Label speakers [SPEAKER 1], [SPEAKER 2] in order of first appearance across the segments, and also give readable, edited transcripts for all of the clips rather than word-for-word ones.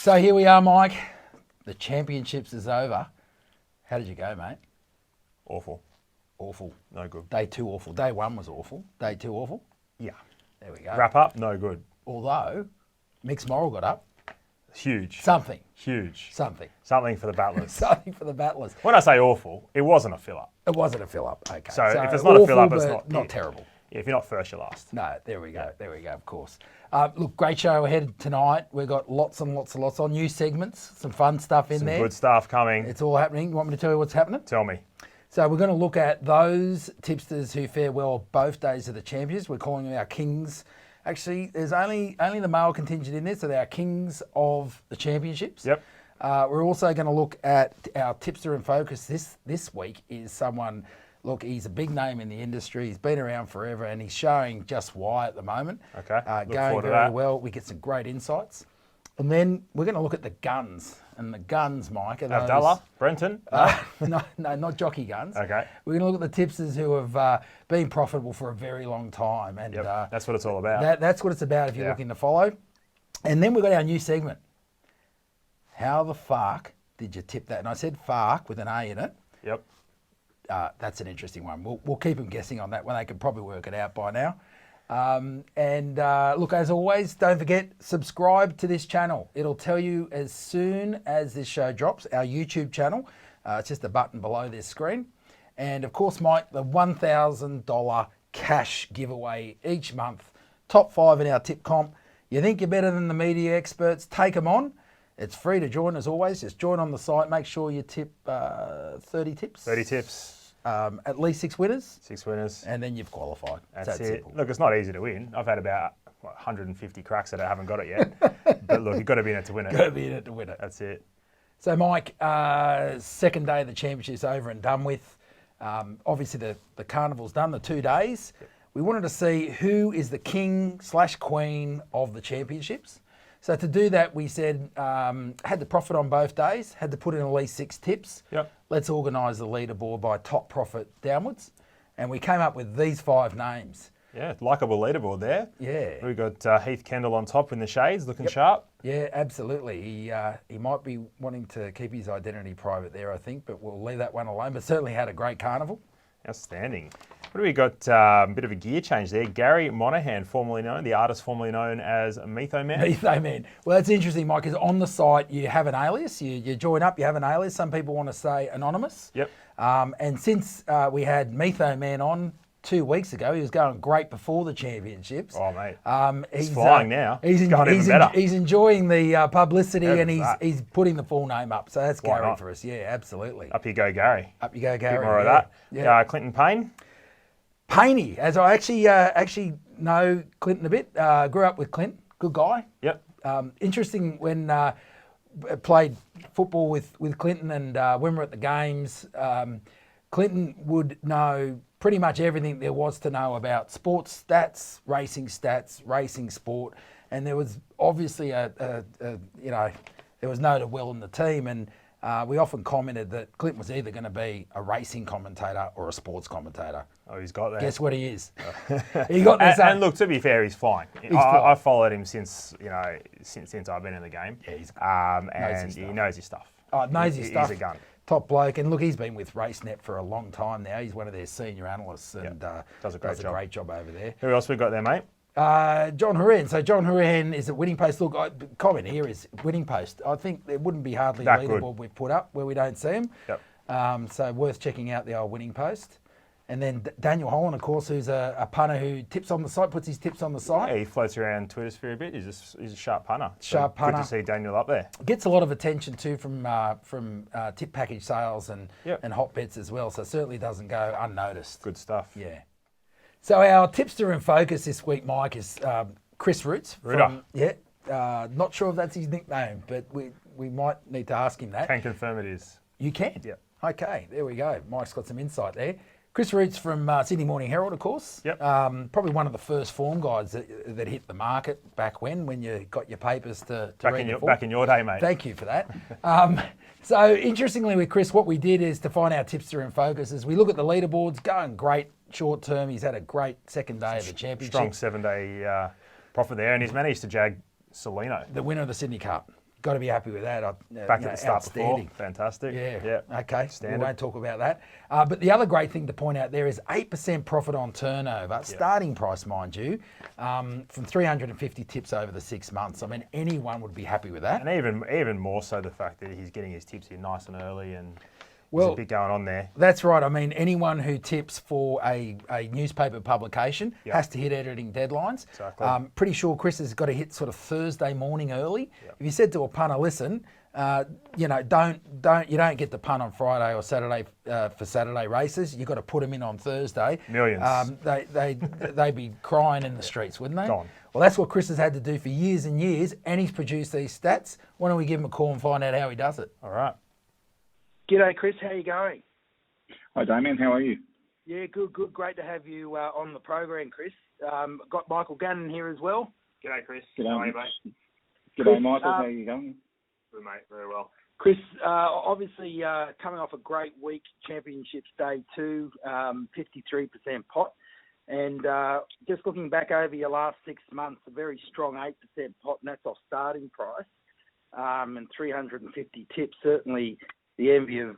[SPEAKER 1] So here we are, Mike. The championships is over. How did you go, mate?
[SPEAKER 2] Awful.
[SPEAKER 1] Awful.
[SPEAKER 2] No good.
[SPEAKER 1] Day 2 awful. Day 1 was awful. Day 2 awful.
[SPEAKER 2] Yeah.
[SPEAKER 1] There we go.
[SPEAKER 2] Wrap up, no good.
[SPEAKER 1] Although Mick's moral got up.
[SPEAKER 2] Huge.
[SPEAKER 1] Something.
[SPEAKER 2] Huge.
[SPEAKER 1] Something.
[SPEAKER 2] Something for the battlers.
[SPEAKER 1] Something for the battlers.
[SPEAKER 2] When I say awful, it wasn't a fill-up.
[SPEAKER 1] It wasn't a fill-up. Okay.
[SPEAKER 2] So if it's not a fill-up, it's
[SPEAKER 1] not terrible.
[SPEAKER 2] Yeah, if you're not first, you're last.
[SPEAKER 1] No, there we go. There we go, of course. Look, great show ahead tonight. We've got lots and lots and lots on new segments, some fun stuff in there.
[SPEAKER 2] Some good stuff coming.
[SPEAKER 1] It's all happening. You want me to tell you what's happening?
[SPEAKER 2] Tell me.
[SPEAKER 1] So we're going to look at those tipsters who fare well both days of the champions. We're calling them our kings. Actually, there's only the male contingent in there, so they're our kings of the championships.
[SPEAKER 2] Yep.
[SPEAKER 1] We're also going to look at our tipster in focus this week is someone, look, he's a big name in the industry. He's been around forever and he's showing just why at the moment.
[SPEAKER 2] Okay, look
[SPEAKER 1] going
[SPEAKER 2] forward to
[SPEAKER 1] very
[SPEAKER 2] that.
[SPEAKER 1] well. We get some great insights. And then we're going to look at the guns. And the guns, Mike, are those...
[SPEAKER 2] Abdallah, Brenton?
[SPEAKER 1] No, not jockey guns.
[SPEAKER 2] Okay.
[SPEAKER 1] We're going to look at the tipsters who have been profitable for a very long time. And
[SPEAKER 2] that's what it's all about.
[SPEAKER 1] That's what it's about if you're looking to follow. And then we've got our new segment. How the Faaark did you tip that? And I said Faaark with an A in it.
[SPEAKER 2] Yep.
[SPEAKER 1] That's an interesting one. We'll keep them guessing on that one. They can probably work it out by now. Look, as always, don't forget, subscribe to this channel. It'll tell you as soon as this show drops, our YouTube channel. It's just a button below this screen. And of course, Mike, the $1,000 cash giveaway each month. Top 5 in our tip comp. You think you're better than the media experts? Take them on. It's free to join as always. Just join on the site. Make sure you tip 30 tips.
[SPEAKER 2] 30 tips.
[SPEAKER 1] At least 6 winners.
[SPEAKER 2] 6 winners.
[SPEAKER 1] And then you've qualified.
[SPEAKER 2] That's it.
[SPEAKER 1] Simple.
[SPEAKER 2] Look, it's not easy to win. I've had about 150 cracks that I haven't got it yet. But look, you've got to be in it to win it.
[SPEAKER 1] Got to be in it to win it.
[SPEAKER 2] That's it.
[SPEAKER 1] So, Mike, second day of the championship's over and done with. Obviously, the carnival's done, the 2 days. Yep. We wanted to see who is the king/queen of the championships. So to do that, we said, had to profit on both days, had to put in at least 6 tips.
[SPEAKER 2] Yep.
[SPEAKER 1] Let's organise the leaderboard by top profit downwards. And we came up with these 5 names.
[SPEAKER 2] Yeah, likeable leaderboard there.
[SPEAKER 1] Yeah.
[SPEAKER 2] We've got Heath Kendall on top in the shades, looking sharp.
[SPEAKER 1] Yeah, absolutely. He might be wanting to keep his identity private there, I think, but we'll leave that one alone. But certainly had a great carnival.
[SPEAKER 2] Outstanding. What do we got? A bit of a gear change there. Gary Monahan, formerly known, the artist formerly known as Metho Man.
[SPEAKER 1] Metho Man. Well, that's interesting, Mike, because on the site you have an alias. You join up, you have an alias. Some people want to say anonymous.
[SPEAKER 2] Yep.
[SPEAKER 1] And since we had Metho Man on 2 weeks ago, he was going great before the championships.
[SPEAKER 2] Oh, mate. He's flying now.
[SPEAKER 1] He's enjoying the publicity and he's putting the full name up. So that's
[SPEAKER 2] Why
[SPEAKER 1] Gary
[SPEAKER 2] not?
[SPEAKER 1] for us. Yeah, absolutely.
[SPEAKER 2] Up you go, Gary.
[SPEAKER 1] Up you go, Gary.
[SPEAKER 2] A bit more of that.
[SPEAKER 1] Yeah.
[SPEAKER 2] Clinton Payne.
[SPEAKER 1] Payne, as I actually know Clinton a bit. Grew up with Clint. Good guy.
[SPEAKER 2] Yep.
[SPEAKER 1] Interesting when played football with Clinton and when we were at the games, Clinton would know pretty much everything there was to know about sports stats, racing sport, and there was obviously there was no to will in the team, and we often commented that Clinton was either going to be a racing commentator or a sports commentator.
[SPEAKER 2] Oh, he's got that.
[SPEAKER 1] Guess what he is? He got this.
[SPEAKER 2] And look, to be fair, he's fine. I followed him since I've been in the game.
[SPEAKER 1] Yeah,
[SPEAKER 2] and he knows his stuff.
[SPEAKER 1] Oh, knows his stuff.
[SPEAKER 2] He's a gun.
[SPEAKER 1] Top bloke, and look, he's been with Racenet for a long time now. He's one of their senior analysts and
[SPEAKER 2] does a great job
[SPEAKER 1] over there.
[SPEAKER 2] Who else we got there, mate?
[SPEAKER 1] John Hourihan. So John Hourihan is at Winning Post. Look, comment here is Winning Post. I think there wouldn't be hardly a leaderboard we've put up where we don't see him.
[SPEAKER 2] Yep.
[SPEAKER 1] So worth checking out the old Winning Post. And then Daniel Holland, of course, who's a punter who tips on the site, puts his tips on the site.
[SPEAKER 2] Yeah, he floats around Twitter sphere a bit. He's a sharp punter.
[SPEAKER 1] Sharp punter.
[SPEAKER 2] Good to see Daniel up there.
[SPEAKER 1] Gets a lot of attention too from tip package sales and hot bets as well. So certainly doesn't go unnoticed.
[SPEAKER 2] Good stuff.
[SPEAKER 1] Yeah. So our tipster in focus this week, Mike, is Chris Roots. Not sure if that's his nickname, but we might need to ask him that.
[SPEAKER 2] Can confirm it is.
[SPEAKER 1] You can?
[SPEAKER 2] Yep.
[SPEAKER 1] Okay, there we go. Mike's got some insight there. Chris Roots from Sydney Morning Herald, of course.
[SPEAKER 2] Yep.
[SPEAKER 1] Probably one of the first form guides that hit the market back when you got your papers to read
[SPEAKER 2] back in your day, mate.
[SPEAKER 1] Thank you for that. So interestingly with Chris, what we did is to find our tipster in focus is we look at the leaderboards, going great short term. He's had a great second day of the championship.
[SPEAKER 2] Strong 7-day profit there, and he's managed to jag Solino.
[SPEAKER 1] The winner of the Sydney Cup. got to be happy with that.
[SPEAKER 2] Back at the start
[SPEAKER 1] outstanding.
[SPEAKER 2] before. Fantastic.
[SPEAKER 1] Yeah. Okay.
[SPEAKER 2] Standard.
[SPEAKER 1] We won't talk about that. But the other great thing to point out there is 8% profit on turnover, starting price, mind you, from 350 tips over the 6 months. I mean, anyone would be happy with that.
[SPEAKER 2] And even more so the fact that he's getting his tips in nice and early, and there's a bit going on there.
[SPEAKER 1] That's right. I mean, anyone who tips for a newspaper publication has to hit editing deadlines.
[SPEAKER 2] Exactly.
[SPEAKER 1] Pretty sure Chris has got to hit sort of Thursday morning early. If you said to a punter, listen, you don't get the punt on Friday or Saturday for Saturday races. You've got to put them in on Thursday.
[SPEAKER 2] Millions.
[SPEAKER 1] They'd be crying in the streets, wouldn't they?
[SPEAKER 2] Gone.
[SPEAKER 1] Well, that's what Chris has had to do for years and years, and he's produced these stats. Why don't we give him a call and find out how he does it?
[SPEAKER 2] All right.
[SPEAKER 3] G'day, Chris. How you going?
[SPEAKER 4] Hi, Damien. How are you?
[SPEAKER 3] Yeah, good. Great to have you on the program, Chris. Got Michael Gannon here as well.
[SPEAKER 5] G'day, Chris.
[SPEAKER 4] G'day,
[SPEAKER 5] How are you, mate?
[SPEAKER 4] G'day, Michael. How are you going?
[SPEAKER 5] Good, mate. Very well.
[SPEAKER 3] Chris, obviously coming off a great week, Championships Day 2, 53% pot. And just looking back over your last 6 months, a very strong 8% pot, and that's off starting price, and 350 tips, certainly the envy of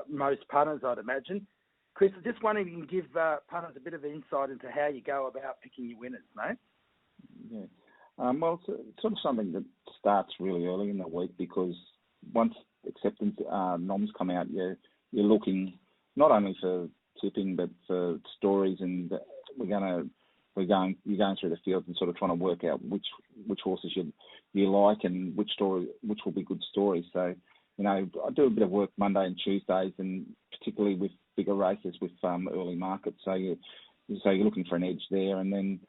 [SPEAKER 3] most punters, I'd imagine. Chris, I just wondering if you can give punters a bit of insight into how you go about picking your winners, mate.
[SPEAKER 4] Yeah. Well, it's sort of something that starts really early in the week, because once acceptance noms come out, you're looking not only for tipping but for stories, and you're going through the field and sort of trying to work out which horses you like and which will be good stories. So, I do a bit of work Monday and Tuesdays, and particularly with bigger races with early markets. So you're looking for an edge there, and then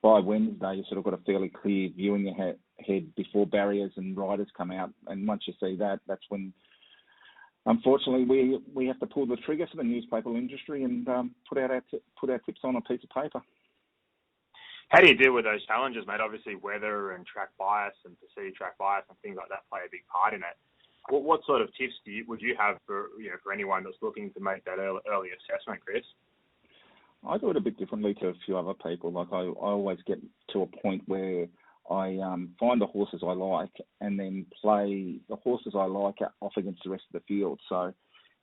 [SPEAKER 4] by Wednesday you've sort of got a fairly clear view in your head before barriers and riders come out. And once you see that, that's when, unfortunately, we have to pull the trigger for the newspaper industry and put our tips on a piece of paper.
[SPEAKER 5] How do you deal with those challenges, mate? Obviously, weather and track bias and perceived track bias and things like that play a big part in it. What sort of tips would you have for anyone that's looking to make that early assessment, Chris?
[SPEAKER 4] I do it a bit differently to a few other people. Like I always get to a point where I find the horses I like and then play the horses I like off against the rest of the field. So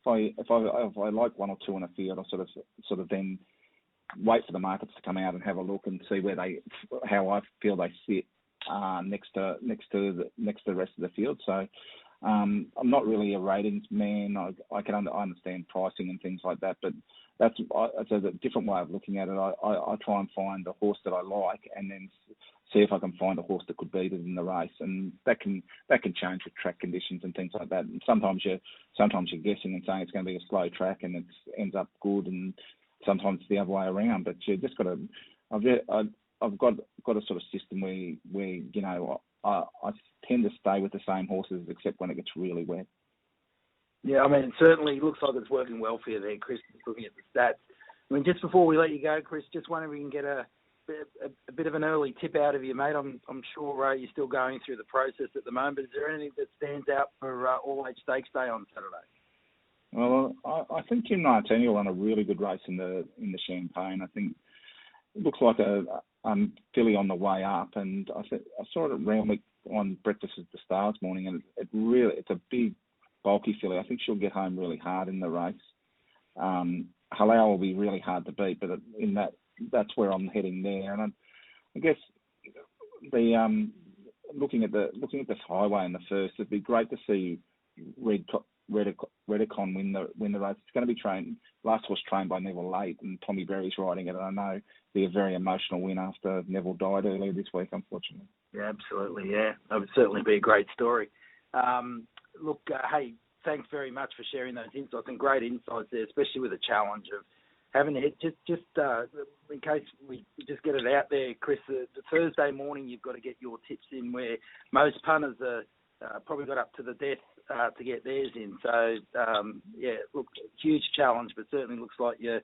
[SPEAKER 4] if I like one or two in a field, I sort of then wait for the markets to come out and have a look and see how I feel they sit next to the rest of the field. So I'm not really a ratings man. I understand pricing and things like that, but that's a different way of looking at it. I try and find a horse that I like, and then see if I can find a horse that could beat it in the race, and that can change with track conditions and things like that. And sometimes you're guessing and saying it's going to be a slow track, and it ends up good, and sometimes it's the other way around. But you just got to. I've got a sort of system where I tend to stay with the same horses except when it gets really wet.
[SPEAKER 3] Yeah, I mean, it certainly looks like it's working well for you there, Chris, just looking at the stats. I mean, just before we let you go, Chris, just wondering if we can get a bit of an early tip out of you, mate. I'm sure you're still going through the process at the moment, but is there anything that stands out for All-Age Stakes Day on Saturday?
[SPEAKER 4] Well, I think Jim Martini will run a really good race in the Champagne. I think it looks like a filly on the way up, and I saw it at Randwick on Breakfast at the Stars morning, and it's a big, bulky filly. I think she'll get home really hard in the race. Halal will be really hard to beat, but that's where I'm heading there. And I guess the looking at the highway in the first, it'd be great to see Redicon win the race. It's going to be trained. Last horse trained by Neville Late, and Tommy Berry's riding it. And I know it'll be a very emotional win after Neville died earlier this week, unfortunately.
[SPEAKER 3] Yeah, absolutely. Yeah, that would certainly be a great story. Look, hey, thanks very much for sharing those insights, and great insights there, especially with the challenge of having to hit. Just in case we just get it out there, Chris, the Thursday morning you've got to get your tips in, where most punters are probably got up to the death to get theirs in. So look, huge challenge, but certainly looks like you're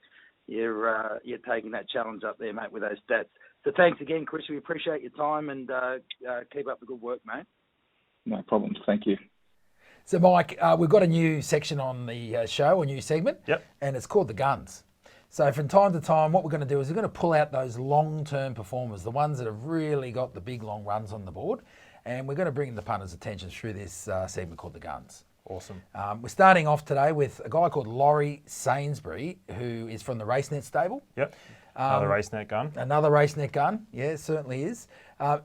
[SPEAKER 3] taking that challenge up there, mate, with those stats. So thanks again, Chris. We appreciate your time, and keep up the good work, mate.
[SPEAKER 4] No problems. Thank you.
[SPEAKER 1] So, Mike, we've got a new section on the show, a new segment, and it's called The Guns. So from time to time, what we're going to do is we're going to pull out those long-term performers, the ones that have really got the big, long runs on the board, and we're going to bring the punters' attention through this segment called The Guns.
[SPEAKER 2] Awesome.
[SPEAKER 1] We're starting off today with a guy called Laurie Sainsbury, who is from the Racenet stable.
[SPEAKER 2] Yep. Another Racenet gun.
[SPEAKER 1] Another Racenet gun, yeah, it certainly is.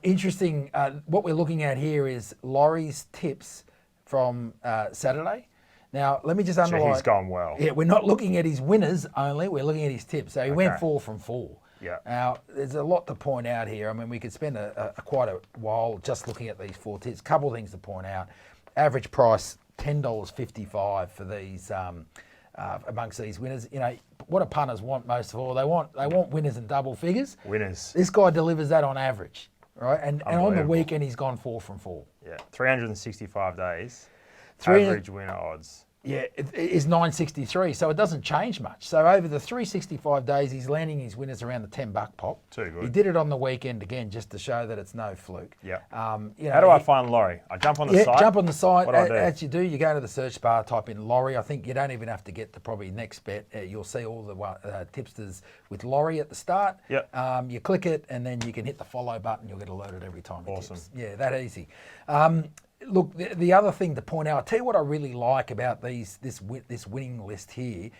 [SPEAKER 1] Interesting, what we're looking at here is Laurie's tips from Saturday. Now, let me just underline.
[SPEAKER 2] He's gone well.
[SPEAKER 1] Yeah, we're not looking at his winners only, we're looking at his tips. So he went 4 from 4.
[SPEAKER 2] Yeah.
[SPEAKER 1] Now, there's a lot to point out here. I mean, we could spend quite a while just looking at these 4 tips. Couple of things to point out. Average price, $10.55 for these amongst these winners. You know, what do punters want most of all? They want winners in double figures.
[SPEAKER 2] Winners.
[SPEAKER 1] This guy delivers that on average, right? And on the weekend, he's gone 4 from 4.
[SPEAKER 2] Yeah, 365 days. Average winner odds.
[SPEAKER 1] Yeah, it is 963, so it doesn't change much. So over the 365 days, he's landing his winners around the $10 pop.
[SPEAKER 2] Too good.
[SPEAKER 1] He did it on the weekend again, just to show that it's no fluke.
[SPEAKER 2] Yeah.
[SPEAKER 1] You know,
[SPEAKER 2] How do I find Laurie? I jump on the site.
[SPEAKER 1] Jump on the site.
[SPEAKER 2] What do I do?
[SPEAKER 1] As you do, you go to the search bar, type in Laurie. I think you don't even have to get to probably next bet. You'll see all the tipsters with Laurie at the start.
[SPEAKER 2] Yep.
[SPEAKER 1] You click it, and then you can hit the follow button. You'll get alerted every time.
[SPEAKER 2] Awesome.
[SPEAKER 1] Tips. Yeah, that easy. Look, the other thing to point out, I'll tell you what I really like about this winning list here.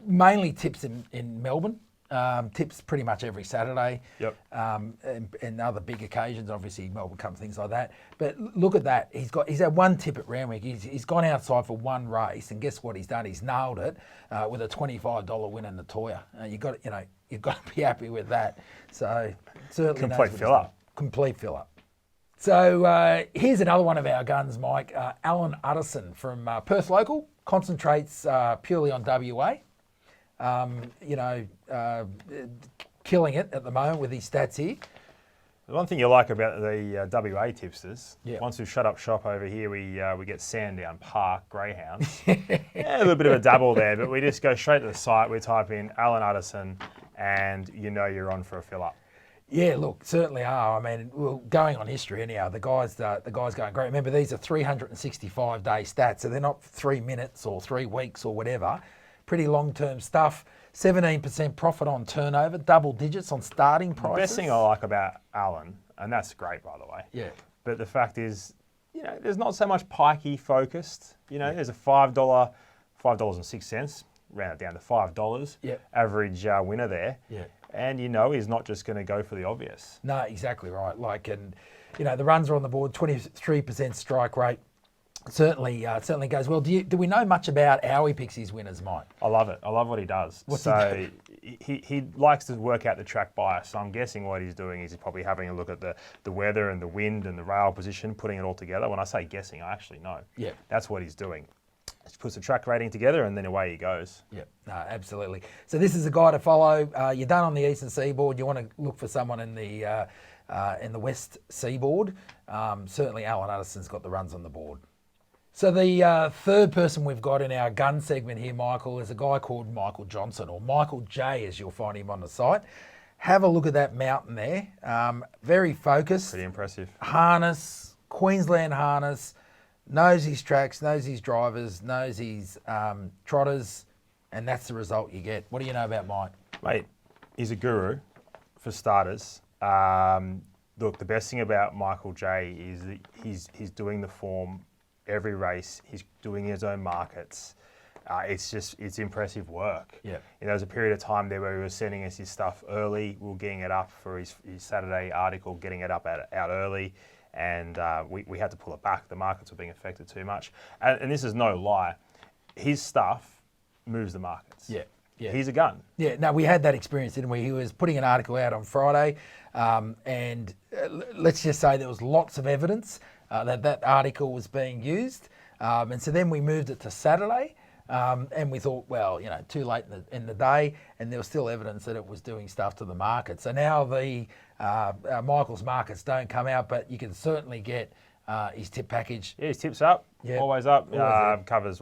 [SPEAKER 1] Mainly tips in Melbourne. Tips pretty much every Saturday.
[SPEAKER 2] Yep.
[SPEAKER 1] And other big occasions, obviously Melbourne Cup, things like that. But look at that. He's had 1 tip at Randwick. He's gone outside for 1 race, and guess what he's done? He's nailed it with a $25 win in the Toya. You've got to be happy with that. So certainly
[SPEAKER 2] Complete fill up.
[SPEAKER 1] Complete fill up. So here's another one of our guns, Mike. Alan Utterson from Perth Local, concentrates purely on WA. Killing it at the moment with his stats here.
[SPEAKER 2] The one thing you like about the WA tipsters,
[SPEAKER 1] Yeah.
[SPEAKER 2] once we've shut up shop over here, we get Sandown Park Greyhounds. A little bit of a double there, but we just go straight to the site. We type in Alan Utterson, and you're on for a fill up.
[SPEAKER 1] Yeah, look, certainly are. I mean, well, going on history anyhow, the guy's going great. Remember, these are 365-day stats, so they're not 3 minutes or 3 weeks or whatever. Pretty long-term stuff. 17% profit on turnover, double digits on starting prices.
[SPEAKER 2] The best thing I like about Alan, and that's great, by the way.
[SPEAKER 1] Yeah.
[SPEAKER 2] But the fact is, there's not so much pikey focused. There's a $5.06, round it down to $5.
[SPEAKER 1] Yeah.
[SPEAKER 2] Average winner there.
[SPEAKER 1] Yeah.
[SPEAKER 2] And he's not just going to go for the obvious.
[SPEAKER 1] No, exactly right. The runs are on the board, 23% strike rate. Certainly goes well. Do we know much about how he picks his winners, Mike?
[SPEAKER 2] I love it. I love what he does.
[SPEAKER 1] What's he do?
[SPEAKER 2] He likes to work out the track bias. So I'm guessing what he's doing is he's probably having a look at the weather and the wind and the rail position, putting it all together. When I say guessing, I actually know. Yeah. That's what he's doing. He puts the track rating together and then away he goes.
[SPEAKER 1] Yeah, no, absolutely. So this is a guy to follow. You're done on the eastern seaboard. You want to look for someone in the west seaboard. Certainly Alan Utterson's got the runs on the board. So the third person we've got in our gun segment here, Michael, is a guy called Michael Johnson, or MichaelJ, as you'll find him on the site. Have a look at that mountain there. Very focused.
[SPEAKER 2] Pretty impressive.
[SPEAKER 1] Harness, Queensland harness. Knows his tracks, knows his drivers, knows his trotters, and that's the result you get. What do you know about Mike?
[SPEAKER 2] Mate, he's a guru, for starters. Look, the best thing about MichaelJ is that he's doing the form every race. He's doing his own markets. It's impressive work. Yeah. There was a period of time there where he was sending us his stuff early. We were getting it up for his Saturday article, getting it up out early. And we had to pull it back. The markets were being affected too much. And this is no lie. His stuff moves the markets. Yeah. He's a gun.
[SPEAKER 1] Yeah, no, we had that experience, didn't we? He was putting an article out on Friday, and let's just say there was lots of evidence that article was being used. And so then we moved it to Saturday, and we thought, well, too late in the day, and there was still evidence that it was doing stuff to the market. So now the Michael's markets don't come out, but you can certainly get his tip package.
[SPEAKER 2] Yeah, his tip's up. Yeah. Always up. Covers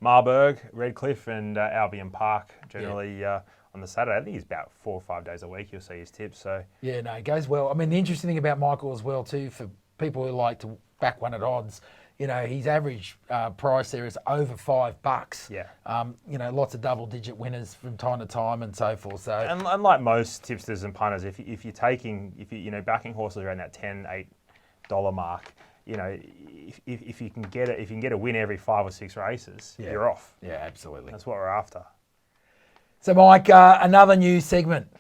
[SPEAKER 2] Marburg, Redcliffe, and Albion Park generally on the Saturday. I think he's about 4 or 5 days a week. You'll see his tips. So
[SPEAKER 1] yeah, no, it goes well. I mean, the interesting thing about Michael as well too, for people who like to back one at odds, his average price there is over $5. Yeah. Lots of double-digit winners from time to time and so forth. So and
[SPEAKER 2] like most tipsters and punters, if you're backing horses around that 10, 8, $5 mark. You know, if you can get a win every 5 or 6 races, you're off.
[SPEAKER 1] Yeah, absolutely.
[SPEAKER 2] That's what we're after.
[SPEAKER 1] So, Mike, another new segment.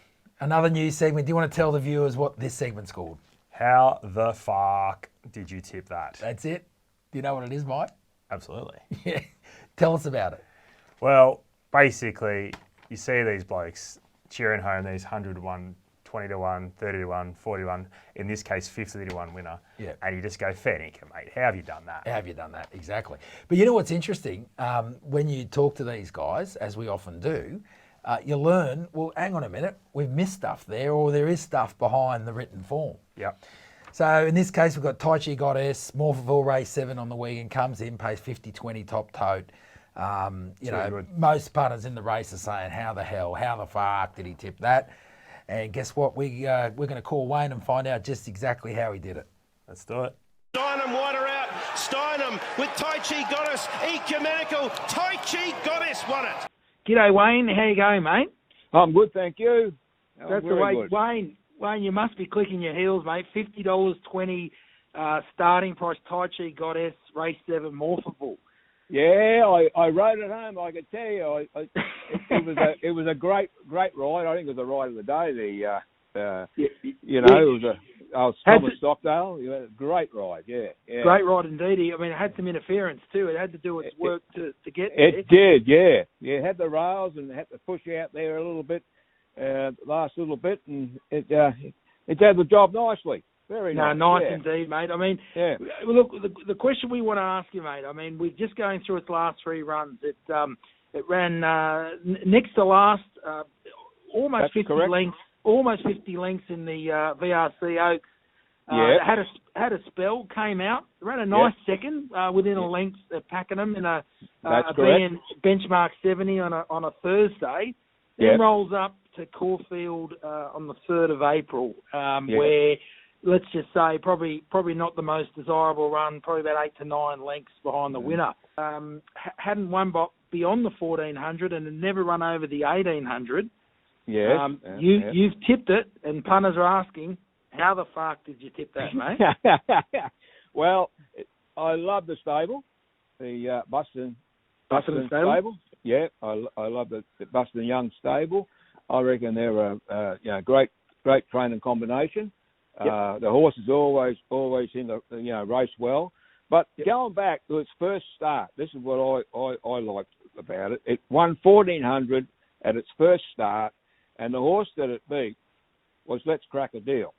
[SPEAKER 1] Do you want to tell the viewers what this segment's called?
[SPEAKER 2] How the Faaark did you tip that?
[SPEAKER 1] That's it. Do you know what it is, Mike?
[SPEAKER 2] Absolutely.
[SPEAKER 1] Yeah. Tell us about it.
[SPEAKER 2] Well, basically, you see these blokes cheering home these 100 to 1, 20 to 1, 30 to 1, 40 to 1, in this case 50 to 1 winner.
[SPEAKER 1] Yeah.
[SPEAKER 2] And you just go, fair dinkum, mate. How have you done that?
[SPEAKER 1] How have you done that? Exactly. But you know what's interesting? When you talk to these guys, as we often do, you learn, well, hang on a minute, we've missed stuff there, or there is stuff behind the written form.
[SPEAKER 2] Yep.
[SPEAKER 1] So in this case, we've got Tai Chi Goddess, Morphettville race 7 on the weekend, comes in, pays 50-20 top tote. You know,
[SPEAKER 2] good.
[SPEAKER 1] Most punters in the race are saying, how the Faaark did he tip that? And guess what? We're going to call Wayne and find out just exactly how he did it.
[SPEAKER 2] Let's do it.
[SPEAKER 6] Steinem wider out. Steinem with Tai Chi Goddess. Ecumenical. Tai Chi Goddess won it.
[SPEAKER 3] G'day, Wayne. How you going, mate?
[SPEAKER 7] I'm good, thank you.
[SPEAKER 3] That's the way, Wayne, you must be clicking your heels, mate. $50.20 starting price, Tai Chi Goddess, race 7, Morphettville.
[SPEAKER 7] Yeah, I rode it home. I could tell you, it was a great ride. I think it was the ride of the day. You know, it was Thomas Stockdale. You had a great ride. Yeah.
[SPEAKER 3] Great ride indeed. I mean, it had some interference too. It had to do its work to get there.
[SPEAKER 7] It did. Yeah. It had the rails and had to push you out there a little bit, last little bit, and it did the job nicely. Very nice.
[SPEAKER 3] Nice indeed, mate. I mean, look, the question we want to ask you, mate. I mean, we're just going through its last 3 runs. It ran next to last, almost
[SPEAKER 7] That's
[SPEAKER 3] 50
[SPEAKER 7] correct.
[SPEAKER 3] lengths. Almost 50 lengths in the VRC Oaks. Had a spell, came out, ran a nice second within a length at Pakenham in a benchmark 70 on a Thursday. Then rolls up to Caulfield on the 3rd of April, where, let's just say, probably not the most desirable run, probably about 8 to 9 lengths behind the winner. Hadn't won beyond the 1400 and had never run over the 1800.
[SPEAKER 7] Yes.
[SPEAKER 3] You've tipped it, and punters are asking, how the Faaark did you tip that, mate?
[SPEAKER 7] Well, I love the stable, the Buston stable. Yeah, I love the Buston Young stable. I reckon they're a great training combination. The horse is always in the race well. But going back to its first start, this is what I liked about it. It won 1400 at its first start. And the horse that it beat was Let's Crack a Deal.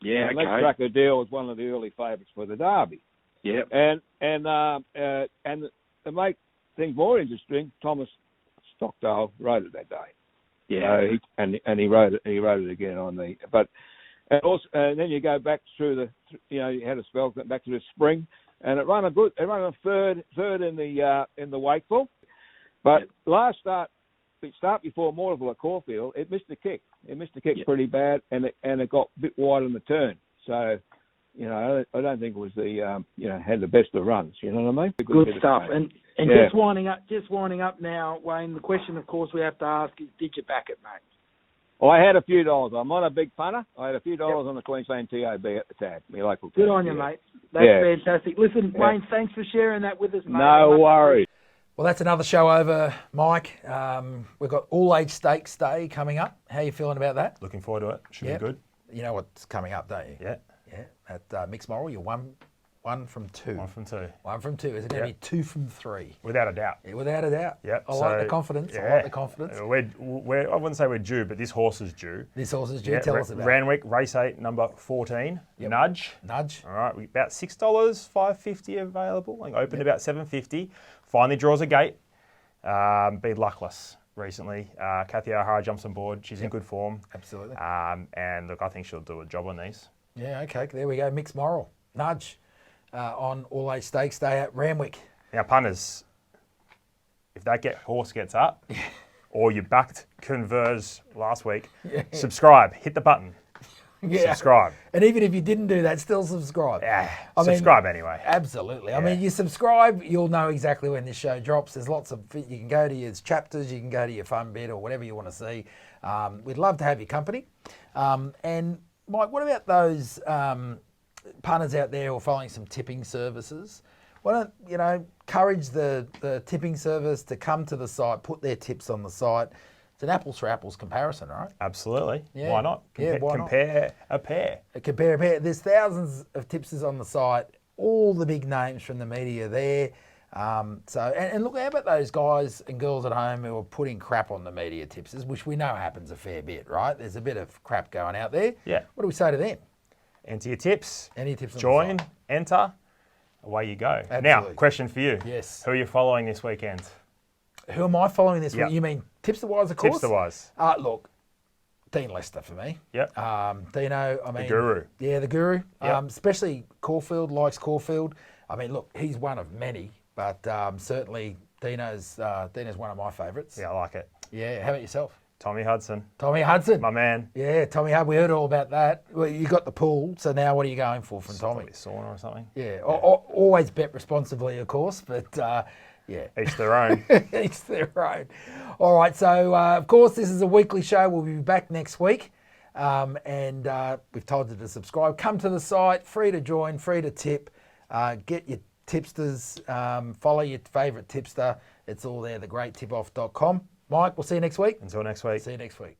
[SPEAKER 3] Yeah,
[SPEAKER 7] Let's Crack a Deal was one of the early favourites for the Derby.
[SPEAKER 3] Yeah.
[SPEAKER 7] And to make things more interesting, Thomas Stockdale rode it that day.
[SPEAKER 3] Yeah.
[SPEAKER 7] And he rode it again on the. And then you go back through you had a spell back to the spring, and it ran a third in the Wakeful, but last start. The start before Morphettville at Caulfield, it missed the kick. It missed the kick pretty bad, and it got a bit wide on the turn. So, I don't think it was had the best of runs. You know what I mean?
[SPEAKER 3] Good stuff. And just winding up now, Wayne. The question, of course, we have to ask is, did you back it, mate?
[SPEAKER 7] Well, I had a few dollars. I'm not a big punter. I had a few dollars on the Queensland TAB at the tab, my local tab.
[SPEAKER 3] Good on you, mate. That's fantastic. Listen, Wayne, thanks for sharing that with us, mate.
[SPEAKER 7] No worries.
[SPEAKER 1] Well, that's another show over, Mike. We've got All Age Stakes Day coming up. How are you feeling about that?
[SPEAKER 2] Looking forward to it. Should be good.
[SPEAKER 1] You know what's coming up, don't you?
[SPEAKER 2] Yeah.
[SPEAKER 1] Yeah. At Mixed Moral, you're one from 2.
[SPEAKER 2] 1 from 2.
[SPEAKER 1] 1 from 2. Is it going to be 2 from 3?
[SPEAKER 2] Without a doubt.
[SPEAKER 1] Yeah, without a doubt.
[SPEAKER 2] Yep.
[SPEAKER 1] I like the confidence.
[SPEAKER 2] Yeah.
[SPEAKER 1] I like the confidence.
[SPEAKER 2] I wouldn't say we're due, but this horse is due.
[SPEAKER 1] This horse is due. Tell us about it.
[SPEAKER 2] Randwick, race 8, number 14.
[SPEAKER 1] Yep.
[SPEAKER 2] Nudge.
[SPEAKER 1] All
[SPEAKER 2] right, about $6, $5.50 available. Opened about $7.50. Finally draws a gate. Been luckless recently. Kathy O'Hara jumps on board. She's in good form.
[SPEAKER 1] Absolutely.
[SPEAKER 2] And look, I think she'll do a job on these.
[SPEAKER 1] Yeah, okay. There we go. Mixed Moral. Nudge on All Age Stakes Day at Randwick.
[SPEAKER 2] Now, punters, if that horse gets up, or you backed Converse last week, subscribe. Hit the button. Subscribe.
[SPEAKER 1] And even if you didn't do that, still subscribe.
[SPEAKER 2] Yeah, subscribe anyway.
[SPEAKER 1] Absolutely. I mean, you subscribe, you'll know exactly when this show drops. There's lots of, you can go to your chapters, you can go to your fun bit or whatever you want to see. We'd love to have your company. And Mike, what about those punters out there who are following some tipping services, why don't, encourage the tipping service to come to the site, put their tips on the site. It's an apples for apples comparison, right?
[SPEAKER 2] Absolutely.
[SPEAKER 1] Yeah.
[SPEAKER 2] Why not? Compare a pair.
[SPEAKER 1] Compare a pair. There's thousands of tipsters on the site, all the big names from the media there. And look, how about those guys and girls at home who are putting crap on the media tipsters, which we know happens a fair bit, right? There's a bit of crap going out there.
[SPEAKER 2] Yeah.
[SPEAKER 1] What do we say to them?
[SPEAKER 2] Enter your tips.
[SPEAKER 1] Enter your tips on
[SPEAKER 2] Join,
[SPEAKER 1] the site.
[SPEAKER 2] enter, away you go.
[SPEAKER 1] Absolutely.
[SPEAKER 2] Now, question for you.
[SPEAKER 1] Yes.
[SPEAKER 2] Who are you following this weekend?
[SPEAKER 1] Who am I following this
[SPEAKER 2] Yep.
[SPEAKER 1] week? You mean tipster-wise, of course?
[SPEAKER 2] Tipster-wise.
[SPEAKER 1] Look, Dean Lester for me.
[SPEAKER 2] Yep.
[SPEAKER 1] Dino, I mean...
[SPEAKER 2] The guru.
[SPEAKER 1] Yeah, the guru.
[SPEAKER 2] Yep.
[SPEAKER 1] Especially Caulfield, likes Caulfield. I mean, look, he's one of many, but certainly Dino's one of my favourites.
[SPEAKER 2] Yeah, I like it.
[SPEAKER 1] Yeah, how about yourself?
[SPEAKER 2] Tommy Hudson.
[SPEAKER 1] Tommy Hudson.
[SPEAKER 2] My man.
[SPEAKER 1] Yeah, Tommy Hudson. We heard all about that. Well, you got the pool, so now what are you going for from Tommy?
[SPEAKER 2] Probably sauna or something.
[SPEAKER 1] Yeah, always bet responsibly, of course, but yeah.
[SPEAKER 2] Each their own.
[SPEAKER 1] Each their own. All right, so of course, this is a weekly show. We'll be back next week. And we've told you to subscribe. Come to the site, free to join, free to tip. Get your tipsters, follow your favourite tipster. It's all there, thegreattipoff.com. Mike, we'll see you next week.
[SPEAKER 2] Until next week.
[SPEAKER 1] See you next week.